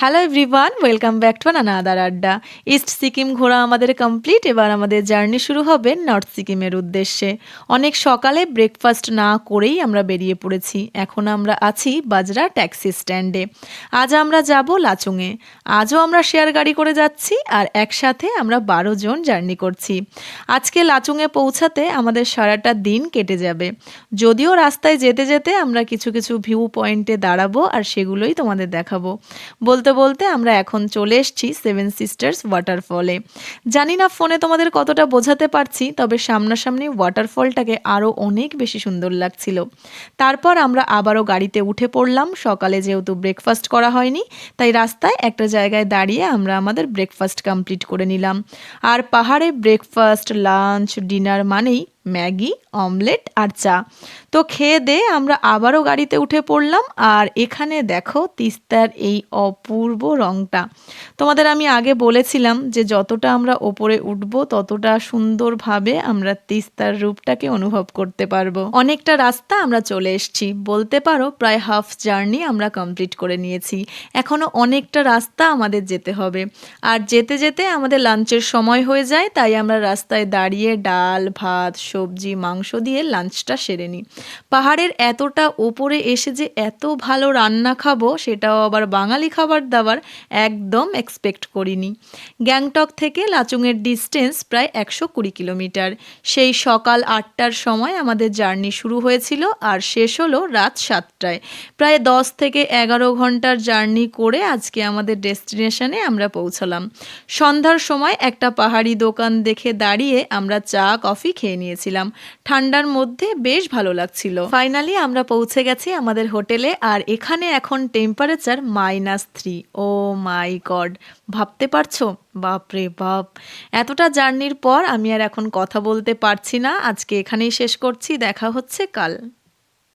Hello everyone, welcome back to another আড্ডা। East Sikkim ঘোরা আমাদের কমপ্লিট। এবার আমাদের জার্নি শুরু হবে নর্থ সিকিমের উদ্দেশ্যে। অনেক সকালে ব্রেকফাস্ট না করেই আমরা বেরিয়ে পড়েছি। এখন আমরা আছি বাজরা ট্যাক্সি স্ট্যান্ডে। আজ আমরা যাব লাচুংয়ে। আজও আমরা শেয়ার গাড়ি করে যাচ্ছি আর একসাথে আমরা 12 জন জার্নি করছি। আজকে লাচুংয়ে পৌঁছাতে আমাদের সারাটা দিন কেটে যাবে। যদিও রাস্তায় যেতে যেতে আমরা কিছু কিছু ভিউ পয়েন্টে দাঁড়াবো আর সেগুলোই তোমাদের দেখাবো। বলতে বলতে আমরা এখন চলে এসেছি সেভেন সিস্টার্স ওয়াটারফলে। জানি না ফোনে তোমাদের কতটা বোঝাতে পারছি, তবে সামনাসামনি ওয়াটারফলটাকে আরও অনেক বেশি সুন্দর লাগছিল। তারপর আমরা আবারও গাড়িতে উঠে পড়লাম। সকালে যেহেতু ব্রেকফাস্ট করা হয়নি, তাই রাস্তায় একটা জায়গায় দাঁড়িয়ে আমরা আমাদের ব্রেকফাস্ট কমপ্লিট করে নিলাম। আর পাহাড়ে ব্রেকফাস্ট, লাঞ্চ, ডিনার মানেই ম্যাগি, অমলেট আর চা। তো খেয়ে দিয়ে আমরা আবারও গাড়িতে উঠে পড়লাম। আর এখানে দেখো তিস্তার এই অপূর্ব রংটা। তোমাদের আমি আগে বলেছিলাম যে যতটা আমরা ওপরে উঠবো ততটা সুন্দরভাবে আমরা তিস্তার রূপটাকে অনুভব করতে পারবো। অনেকটা রাস্তা আমরা চলে এসেছি, বলতে পারো প্রায় হাফ জার্নি আমরা কমপ্লিট করে নিয়েছি। এখনো অনেকটা রাস্তা আমাদের যেতে হবে। আর যেতে যেতে আমাদের লাঞ্চের সময় হয়ে যায়, তাই আমরা রাস্তায় দাঁড়িয়ে ডাল, ভাত, সবজি, মাংস দিয়ে লাঞ্চটা সেরে নিই। পাহাড়ের এতটা ওপরে এসে যে এত ভালো রান্না খাবো, সেটাও আবার বাঙালি খাবার দাবার, একদম এক্সপেক্ট করিনি। গ্যাংটক থেকে লাচুংয়ের ডিস্টেন্স প্রায় 120 কিলোমিটার। সেই সকাল 8টার সময় আমাদের জার্নি শুরু হয়েছিল আর শেষ হলো রাত 7টায়। প্রায় 10 থেকে 11 ঘন্টার জার্নি করে আজকে আমাদের ডেস্টিনেশনে আমরা পৌঁছলাম। সন্ধ্যার সময় একটা পাহাড়ি দোকান দেখে দাঁড়িয়ে আমরা চা কফি খেয়ে নিয়েছিলাম। ঠান্ডার মধ্যে বেশ ভালো লাগছিল। ফাইনালি আমরা পৌঁছে গেছি আমাদের হোটেলে। আর এখানে এখন টেম্পারেচার -3। ও মাই গড, ভাবতে পারছো? বাপরে বাপ! এতটা জার্নির পর আমি আর এখন কথা বলতে পারছি না। আজকে এখানেই শেষ করছি। দেখা হচ্ছে কাল।